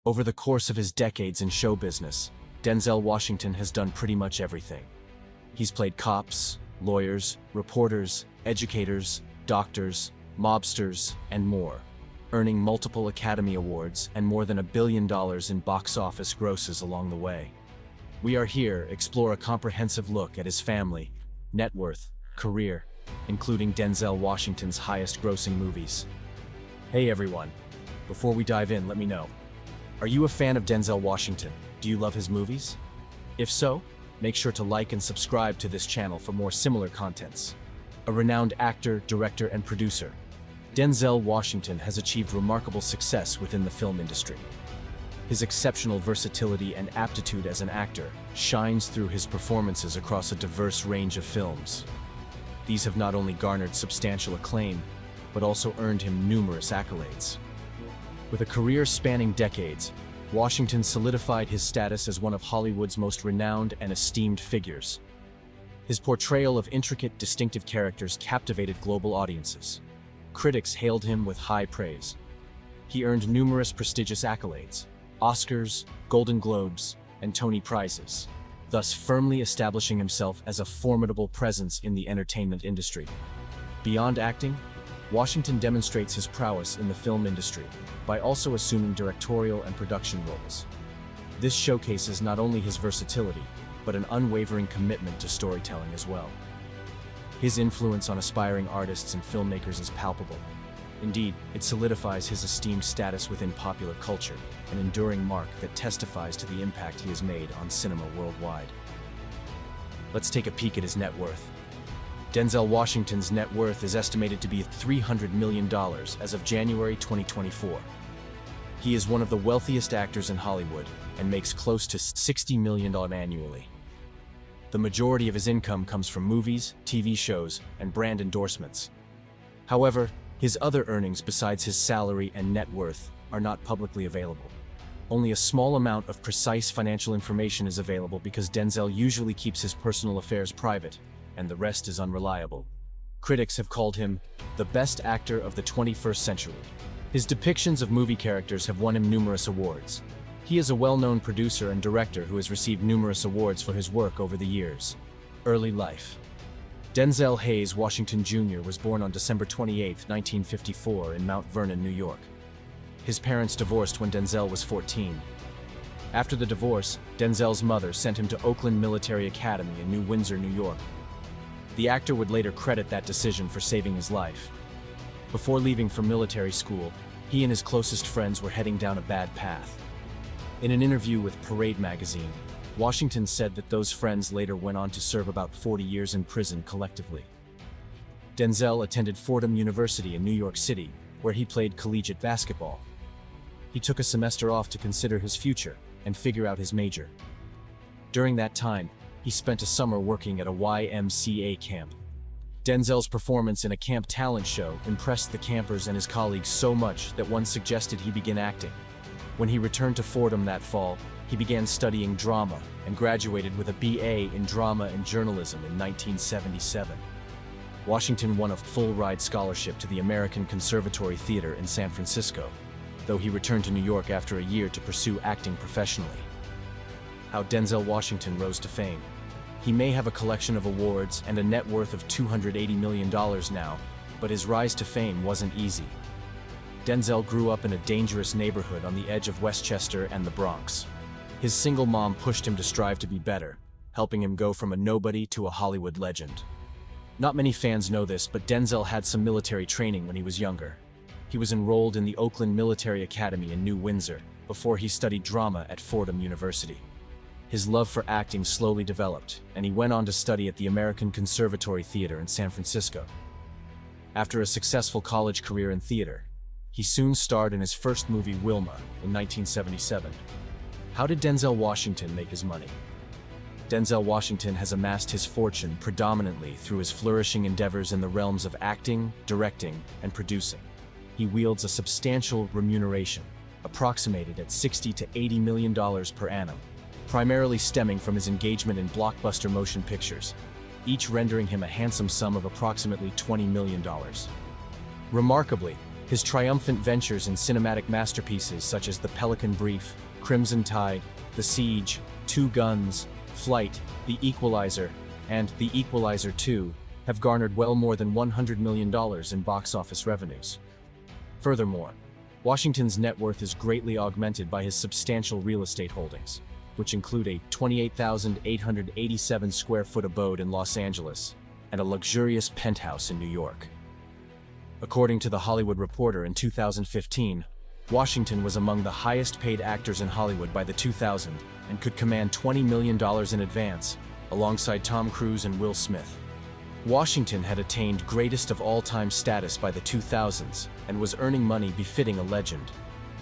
Over the course of his decades in show business, Denzel Washington has done pretty much everything. He's played cops, lawyers, reporters, educators, doctors, mobsters, and more, earning multiple Academy Awards and more than $1 billion in box office grosses along the way. We are here to explore a comprehensive look at his family, net worth, career, including Denzel Washington's highest-grossing movies. Hey everyone, before we dive in, let me know. Are you a fan of Denzel Washington? Do you love his movies? If so, make sure to like and subscribe to this channel for more similar contents. A renowned actor, director, and producer, Denzel Washington has achieved remarkable success within the film industry. His exceptional versatility and aptitude as an actor shines through his performances across a diverse range of films. These have not only garnered substantial acclaim, but also earned him numerous accolades. With a career spanning decades, Washington solidified his status as one of Hollywood's most renowned and esteemed figures. His portrayal of intricate, distinctive characters captivated global audiences. Critics hailed him with high praise. He earned numerous prestigious accolades, Oscars, Golden Globes, and Tony Prizes, thus firmly establishing himself as a formidable presence in the entertainment industry. Beyond acting, Washington demonstrates his prowess in the film industry by also assuming directorial and production roles. This showcases not only his versatility, but an unwavering commitment to storytelling as well. His influence on aspiring artists and filmmakers is palpable. Indeed, it solidifies his esteemed status within popular culture, an enduring mark that testifies to the impact he has made on cinema worldwide. Let's take a peek at his net worth. Denzel Washington's net worth is estimated to be $300 million as of January 2024. He is one of the wealthiest actors in Hollywood and makes close to $60 million annually. The majority of his income comes from movies, TV shows, and brand endorsements. However, his other earnings besides his salary and net worth are not publicly available. Only a small amount of precise financial information is available because Denzel usually keeps his personal affairs private, and the rest is unreliable. Critics have called him the best actor of the 21st century. His depictions of movie characters have won him numerous awards. He is a well-known producer and director who has received numerous awards for his work over the years. Early life. Denzel Hayes Washington Jr. was born on December 28, 1954 in Mount Vernon, New York. His parents divorced when Denzel was 14. After the divorce, Denzel's mother sent him to Oakland Military Academy in New Windsor, New York. The actor would later credit that decision for saving his life. Before leaving for military school, he and his closest friends were heading down a bad path. In an interview with Parade magazine, Washington said that those friends later went on to serve about 40 years in prison collectively. Denzel attended Fordham University in New York City, where he played collegiate basketball. He took a semester off to consider his future and figure out his major. During that time, he spent a summer working at a YMCA camp. Denzel's performance in a camp talent show impressed the campers and his colleagues so much that one suggested he begin acting. When he returned to Fordham that fall, he began studying drama and graduated with a BA in drama and journalism in 1977. Washington won a full-ride scholarship to the American Conservatory Theater in San Francisco, though he returned to New York after a year to pursue acting professionally. How Denzel Washington rose to fame. He may have a collection of awards and a net worth of $280 million now, but his rise to fame wasn't easy. Denzel grew up in a dangerous neighborhood on the edge of Westchester and the Bronx. His single mom pushed him to strive to be better, helping him go from a nobody to a Hollywood legend. Not many fans know this, but Denzel had some military training when he was younger. He was enrolled in the Oakland Military Academy in New Windsor before he studied drama at Fordham University. His love for acting slowly developed, and he went on to study at the American Conservatory Theater in San Francisco. After a successful college career in theater, he soon starred in his first movie Wilma in 1977. How did Denzel Washington make his money? Denzel Washington has amassed his fortune predominantly through his flourishing endeavors in the realms of acting, directing, and producing. He wields a substantial remuneration, approximated at $60 to $80 million per annum, primarily stemming from his engagement in blockbuster motion pictures, each rendering him a handsome sum of approximately $20 million. Remarkably, His triumphant ventures in cinematic masterpieces such as The Pelican Brief, Crimson Tide, The Siege, Two Guns, Flight, The Equalizer, and The Equalizer 2 have garnered well more than $100 million in box office revenues. Furthermore, Wasinton's net worth is greatly augmented by his substantial real estate holdings, which include a 28,887 square foot abode in Los Angeles and a luxurious penthouse in New York. According to The Hollywood Reporter in 2015, Wasinton was among the highest paid actors in Hollywood by the 2000s and could command $20 million in advance, alongside Tom Cruise and Will Smith. Wasinton had attained greatest of all-time status by the 2000s and was earning money befitting a legend.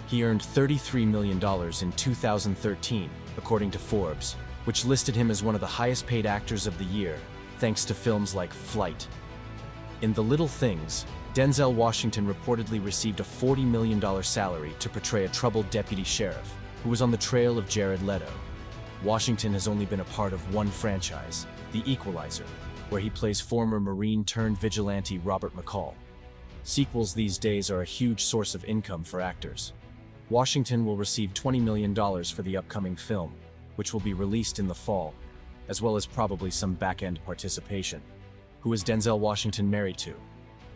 He earned $33 million in 2013, according to Forbes, which listed him as one of the highest-paid actors of the year, thanks to films like Flight. In The Little Things, Denzel Washington reportedly received a $40 million salary to portray a troubled deputy sheriff who was on the trail of Jared Leto. Washington has only been a part of one franchise, The Equalizer, where he plays former Marine-turned-vigilante Robert McCall. Sequels these days are a huge source of income for actors. Washington will receive $20 million for the upcoming film, which will be released in the fall, as well as probably some back-end participation. Who is Denzel Washington married to?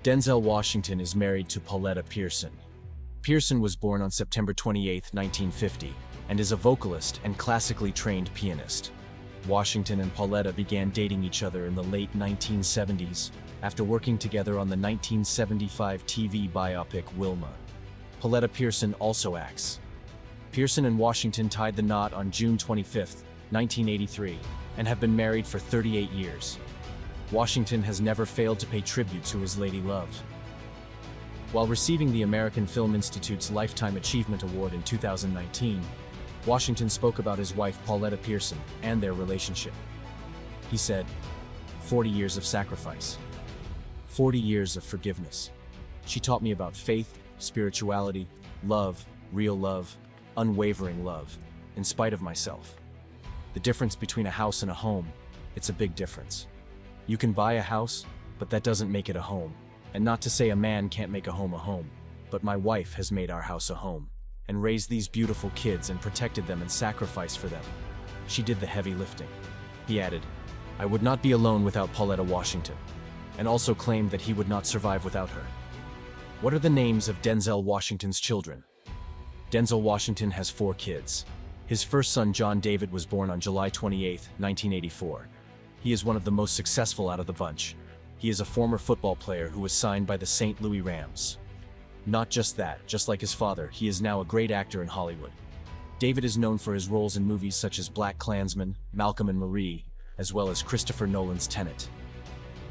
Denzel Washington is married to Pauletta Pearson. Pearson was born on September 28, 1950, and is a vocalist and classically trained pianist. Washington and Pauletta began dating each other in the late 1970s after working together on the 1975 TV biopic Wilma. Pauletta Pearson also acts. Pearson and Washington tied the knot on June 25, 1983, and have been married for 38 years. Washington has never failed to pay tribute to his lady love. While receiving the American Film Institute's Lifetime Achievement Award in 2019, Washington spoke about his wife Pauletta Pearson and their relationship. He said, 40 years of sacrifice. 40 years of forgiveness. She taught me about faith, spirituality, love, real love, unwavering love, in spite of myself. The difference between a house and a home, it's a big difference. You can buy a house, but that doesn't make it a home. And not to say a man can't make a home, but my wife has made our house a home, and raised these beautiful kids and protected them and sacrificed for them. She did the heavy lifting. He added, I would not be alone without Pauletta Washington, and also claimed that he would not survive without her. What are the names of Denzel Washington's children? Denzel Washington has 4 kids. His first son, John David, was born on July 28, 1984. He is one of the most successful out of the bunch. He is a former football player who was signed by the St. Louis Rams. Not just that, just like his father, he is now a great actor in Hollywood. David is known for his roles in movies such as BlacKkKlansman, Malcolm and Marie, as well as Christopher Nolan's Tenet.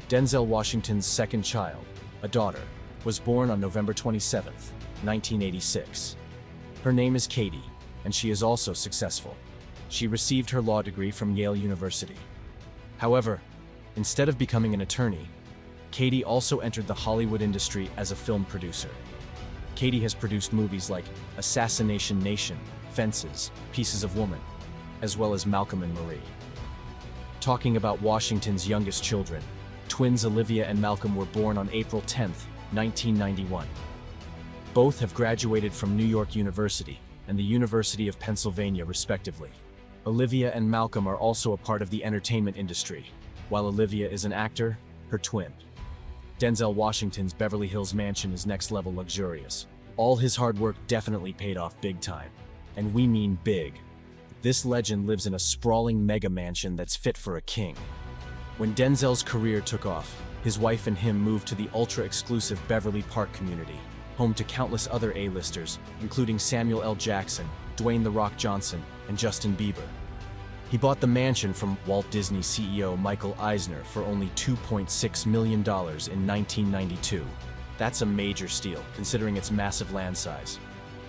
Denzel Washington's second child, a daughter, was born on November 27, 1986. Her name is Katie, and she is also successful. She received her law degree from Yale University. However, instead of becoming an attorney, Katie also entered the Hollywood industry as a film producer. Katie has produced movies like Assassination Nation, Fences, Pieces of Woman, as well as Malcolm and Marie. Talking about Washington's youngest children, twins Olivia and Malcolm were born on April 10, 1991. Both have graduated from New York University and the University of Pennsylvania, respectively. Olivia and Malcolm are also a part of the entertainment industry. While Olivia is an actor, her twin, Denzel Washington's Beverly Hills mansion is next-level luxurious. All his hard work definitely paid off big time. And we mean big. This legend lives in a sprawling mega mansion that's fit for a king. When Denzel's career took off, his wife and him moved to the ultra-exclusive Beverly Park community, home to countless other A-listers, including Samuel L. Jackson, Dwayne "The Rock" Johnson, and Justin Bieber. He bought the mansion from Walt Disney CEO Michael Eisner for only $2.6 million in 1992. That's a major steal, considering its massive land size.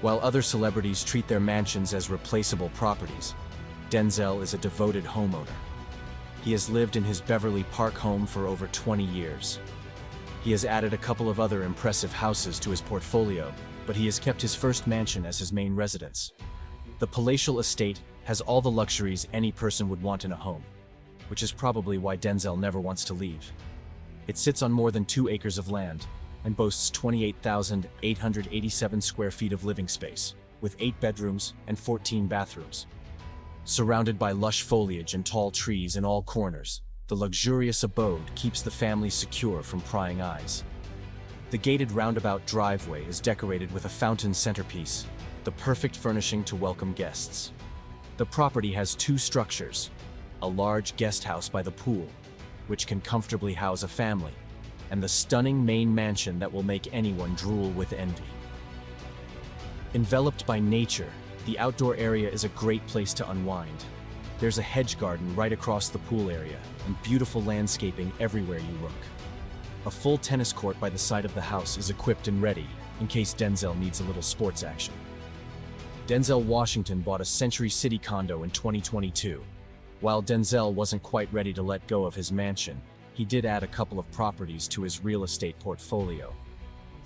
While other celebrities treat their mansions as replaceable properties, Denzel is a devoted homeowner. He has lived in his Beverly Park home for over 20 years. He has added a couple of other impressive houses to his portfolio, but he has kept his first mansion as his main residence. The palatial estate has all the luxuries any person would want in a home, which is probably why Denzel never wants to leave. It sits on more than 2 acres of land, and boasts 28,887 square feet of living space, with 8 bedrooms and 14 bathrooms. Surrounded by lush foliage and tall trees in all corners, the luxurious abode keeps the family secure from prying eyes. The gated roundabout driveway is decorated with a fountain centerpiece, the perfect furnishing to welcome guests. The property has 2 structures: a large guest house by the pool, which can comfortably house a family, and the stunning main mansion that will make anyone drool with envy. Enveloped by nature, the outdoor area is a great place to unwind. There's a hedge garden right across the pool area, and beautiful landscaping everywhere you look. A full tennis court by the side of the house is equipped and ready, in case Denzel needs a little sports action. Denzel Washington bought a Century City condo in 2022. While Denzel wasn't quite ready to let go of his mansion, he did add a couple of properties to his real estate portfolio.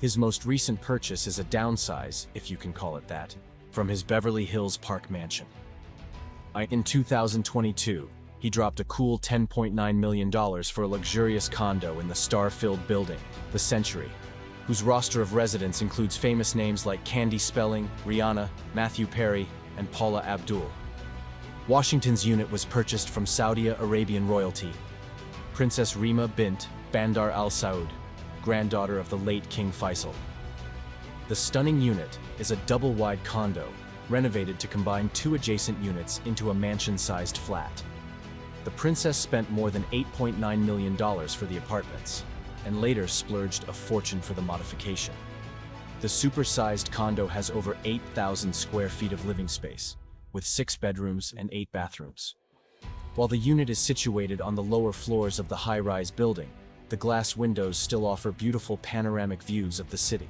His most recent purchase is a downsize, if you can call it that, from his Beverly Hills Park mansion. In 2022, he dropped a cool $10.9 million for a luxurious condo in the star-filled building, the Century, whose roster of residents includes famous names like Candy Spelling, Rihanna, Matthew Perry, and Paula Abdul. Washington's unit was purchased from Saudi Arabian royalty, Princess Rima bint Bandar Al Saud, granddaughter of the late King Faisal. The stunning unit is a double-wide condo, renovated to combine 2 adjacent units into a mansion-sized flat. The princess spent more than $8.9 million for the apartments, and later splurged a fortune for the modification. The super-sized condo has over 8,000 square feet of living space, with 6 bedrooms and 8 bathrooms. While the unit is situated on the lower floors of the high-rise building, the glass windows still offer beautiful panoramic views of the city.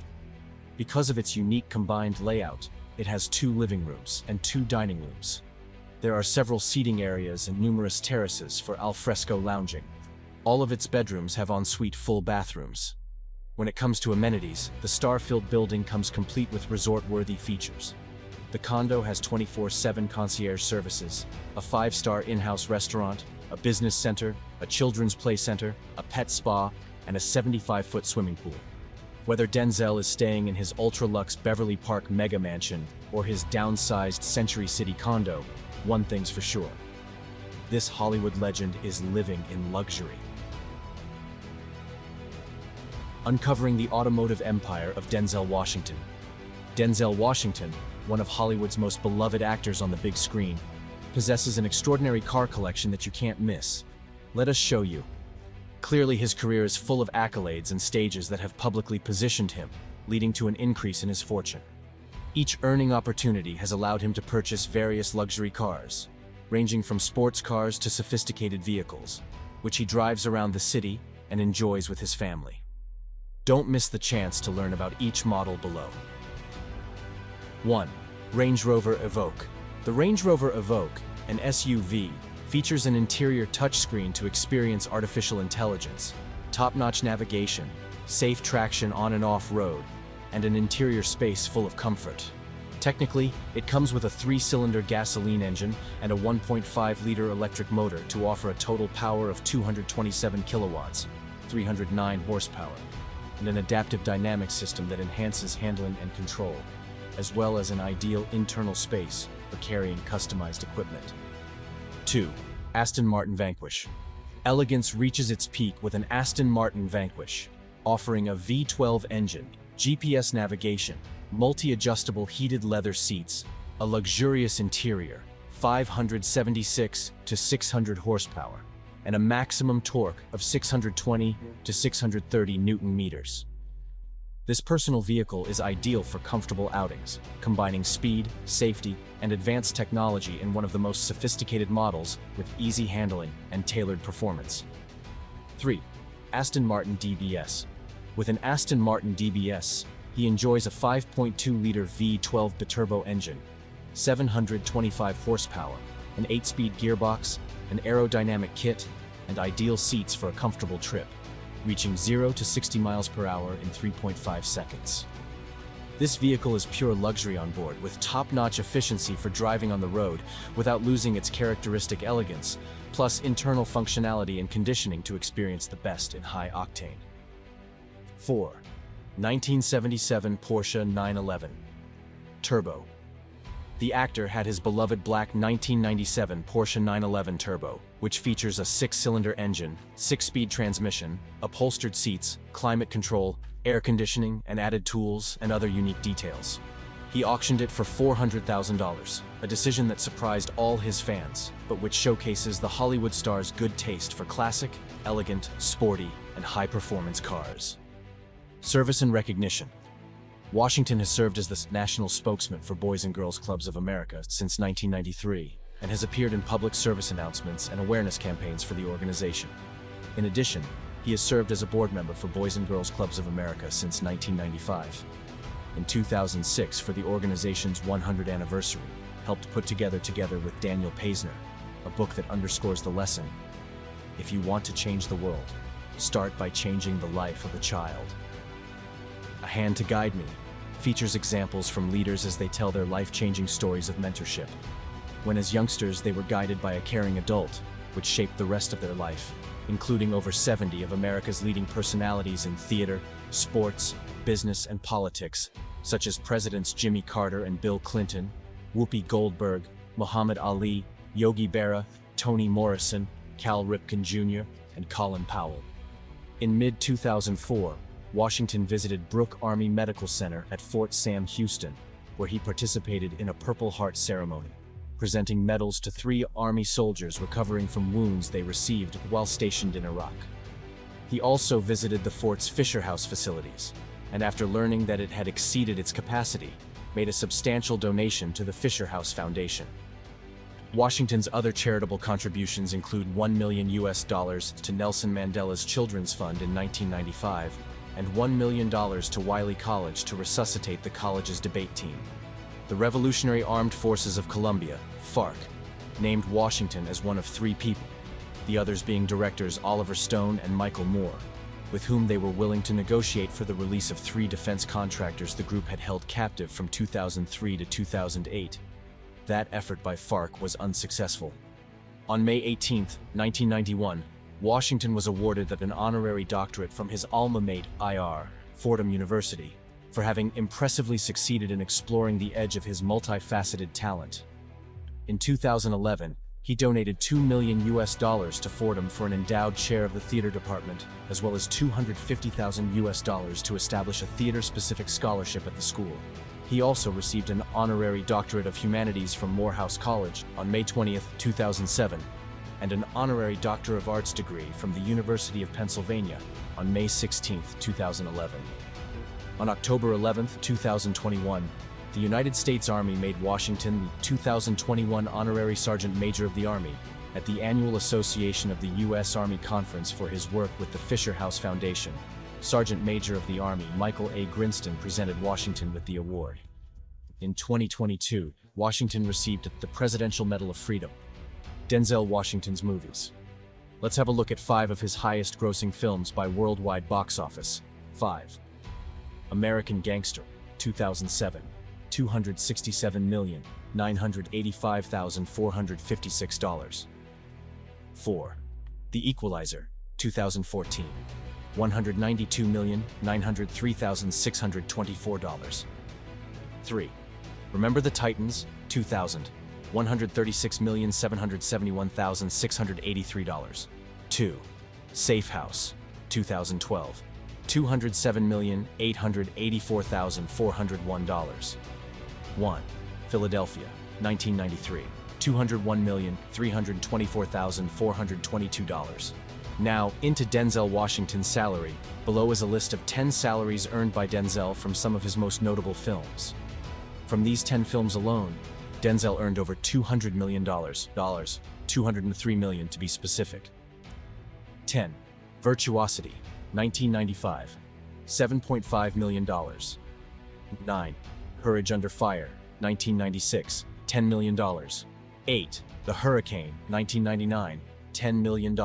Because of its unique combined layout, it has 2 living rooms and 2 dining rooms. There are several seating areas and numerous terraces for al fresco lounging. All of its bedrooms have ensuite full bathrooms. When it comes to amenities, the star-filled building comes complete with resort-worthy features. The condo has 24/7 concierge services, a 5-star in-house restaurant, a business center, a children's play center, a pet spa, and a 75-foot swimming pool. Whether Denzel is staying in his ultra-luxe Beverly Park mega mansion or his downsized Century City condo, one thing's for sure: this Hollywood legend is living in luxury. Uncovering the automotive empire of Denzel Washington. Denzel Washington, one of Hollywood's most beloved actors on the big screen, possesses an extraordinary car collection that you can't miss. Let us show you. Clearly, his career is full of accolades and stages that have publicly positioned him, leading to an increase in his fortune. Each earning opportunity has allowed him to purchase various luxury cars, ranging from sports cars to sophisticated vehicles, which he drives around the city and enjoys with his family. Don't miss the chance to learn about each model below. 1. Range Rover Evoque. The Range Rover Evoque, an SUV, features an interior touchscreen to experience artificial intelligence, top-notch navigation, safe traction on and off-road, and an interior space full of comfort. Technically, it comes with a 3-cylinder gasoline engine and a 1.5-liter electric motor to offer a total power of 227 kilowatts, 309 horsepower, and an adaptive dynamic system that enhances handling and control, as well as an ideal internal space for carrying customized equipment. 2. Aston Martin Vanquish. Elegance reaches its peak with an Aston Martin Vanquish, offering a V12 engine, GPS navigation, multi-adjustable heated leather seats, a luxurious interior, 576 to 600 horsepower, and a maximum torque of 620 to 630 Newton meters. This personal vehicle is ideal for comfortable outings, combining speed, safety, and advanced technology in one of the most sophisticated models with easy handling and tailored performance. 3. Aston Martin DBS. With an Aston Martin DBS, he enjoys a 5.2-liter V12 biturbo engine, 725 horsepower, an 8-speed gearbox, an aerodynamic kit, and ideal seats for a comfortable trip, reaching 0 to 60 miles per hour in 3.5 seconds. This vehicle is pure luxury on board, with top-notch efficiency for driving on the road without losing its characteristic elegance, plus internal functionality and conditioning to experience the best in high octane. 4. 1977 Porsche 911 Turbo. The actor had his beloved black 1997 Porsche 911 Turbo, which features a 6-cylinder engine, 6-speed transmission, upholstered seats, climate control, air conditioning, and added tools and other unique details. He auctioned it for $400,000, a decision that surprised all his fans, but which showcases the Hollywood star's good taste for classic, elegant, sporty, and high-performance cars. Service and recognition. Wasinton has served as the national spokesman for Boys and Girls Clubs of America since 1993 and has appeared in public service announcements and awareness campaigns for the organization. In addition, he has served as a board member for Boys and Girls Clubs of America since 1995. In 2006, for the organization's 100th anniversary, helped put together with Daniel Paisner, a book that underscores the lesson: if you want to change the world, start by changing the life of a child. A Hand to Guide Me features examples from leaders as they tell their life-changing stories of mentorship. When as youngsters they were guided by a caring adult, which shaped the rest of their life, including over 70 of America's leading personalities in theater, sports, business, and politics, such as Presidents Jimmy Carter and Bill Clinton, Whoopi Goldberg, Muhammad Ali, Yogi Berra, Toni Morrison, Cal Ripken Jr., and Colin Powell. In mid-2004, Wasinton visited Brooke Army Medical Center at Fort Sam Houston, where he participated in a Purple Heart ceremony, presenting medals to 3 Army soldiers recovering from wounds they received while stationed in Iraq. He also visited the fort's Fisher House facilities, and after learning that it had exceeded its capacity, made a substantial donation to the Fisher House Foundation. Wasinton's other charitable contributions include $1 million to Nelson Mandela's Children's Fund in 1995, and $1 million to Wiley College to resuscitate the college's debate team. The Revolutionary Armed Forces of Colombia, FARC, named Wasinton as one of 3 people, the others being directors Oliver Stone and Michael Moore, with whom they were willing to negotiate for the release of 3 defense contractors the group had held captive from 2003 to 2008. That effort by FARC was unsuccessful. On May 18, 1991, Wasinton was awarded an honorary doctorate from his alma mater, Fordham University, for having impressively succeeded in exploring the edge of his multifaceted talent. In 2011, he donated $2 million to Fordham for an endowed chair of the theater department, as well as $250,000 to establish a theater-specific scholarship at the school. He also received an honorary doctorate of humanities from Morehouse College on May 20, 2007, and an honorary Doctor of Arts degree from the University of Pennsylvania on May 16, 2011. On October 11, 2021, the United States Army made Wasinton the 2021 Honorary Sergeant Major of the Army at the annual Association of the U.S. Army Conference for his work with the Fisher House Foundation. Sergeant Major of the Army Michael A. Grinston presented Wasinton with the award. In 2022, Wasinton received the Presidential Medal of Freedom. Denzel Washington's movies. Let's have a look at 5 of his highest-grossing films by worldwide box office. 5. American Gangster, 2007, $267,985,456. 4. The Equalizer, 2014, $192,903,624. 3. Remember the Titans, 2000, $136,771,683. 2. Safe House, 2012, $207,884,401. 1. Philadelphia, 1993, $201,324,422. Now, into Denzel Washington's salary. Below is a list of 10 salaries earned by Denzel from some of his most notable films. From these 10 films alone, Denzel earned over $200 million, $203 million to be specific. 10. Virtuosity, 1995, $7.5 million. 9. Courage Under Fire, 1996, $10 million. 8. The Hurricane, 1999, $10 million.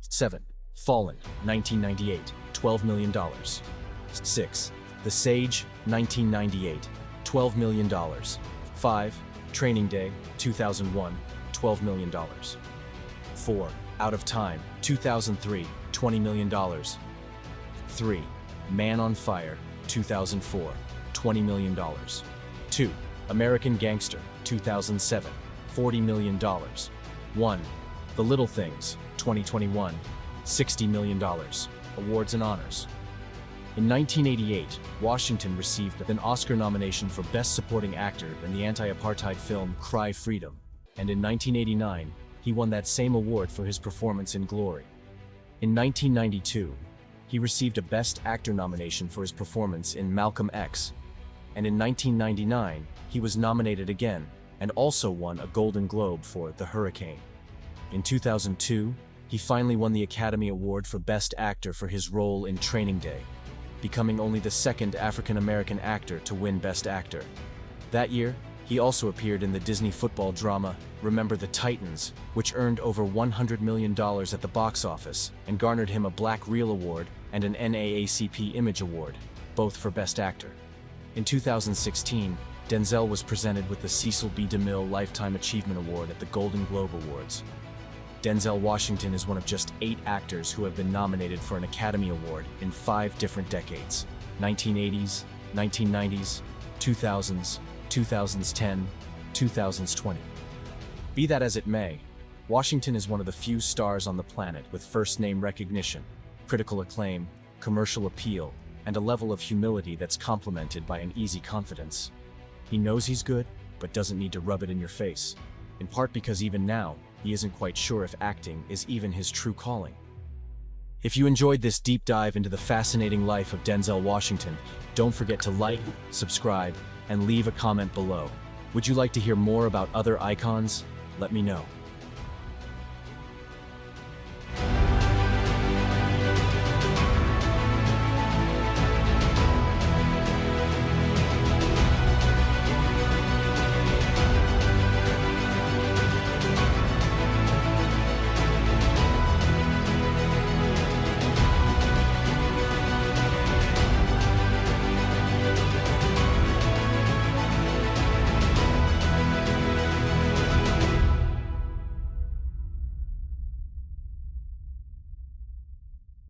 7. Fallen, 1998, $12 million. 6. The Sage, 1998, $12 million. 5. Training Day, 2001, $12 million. 4. Out of Time, 2003, $20 million. 3. Man on Fire, 2004, $20 million. 2. American Gangster, 2007, $40 million. 1. The Little Things, 2021, $60 million. Awards and honors. In 1988, Wasinton received an Oscar nomination for Best Supporting Actor in the anti-apartheid film Cry Freedom, and in 1989, he won that same award for his performance in Glory. In 1992, he received a Best Actor nomination for his performance in Malcolm X, and in 1999, he was nominated again and also won a Golden Globe for The Hurricane. In 2002, he finally won the Academy Award for Best Actor for his role in Training Day, becoming only the second African-American actor to win Best Actor. That year, he also appeared in the Disney football drama Remember the Titans, which earned over $100 million at the box office and garnered him a Black Reel Award and an NAACP Image Award, both for Best Actor. In 2016, Denzel was presented with the Cecil B. DeMille Lifetime Achievement Award at the Golden Globe Awards. Denzel Washington is one of just 8 actors who have been nominated for an Academy Award in 5 different decades: 1980s, 1990s, 2000s, 2010, 2020. Be that as it may, Washington is one of the few stars on the planet with first-name recognition, critical acclaim, commercial appeal, and a level of humility that's complemented by an easy confidence. He knows he's good, but doesn't need to rub it in your face, in part because even now, he isn't quite sure if acting is even his true calling. If you enjoyed this deep dive into the fascinating life of Denzel Washington, don't forget to like, subscribe, and leave a comment below. Would you like to hear more about other icons? Let me know.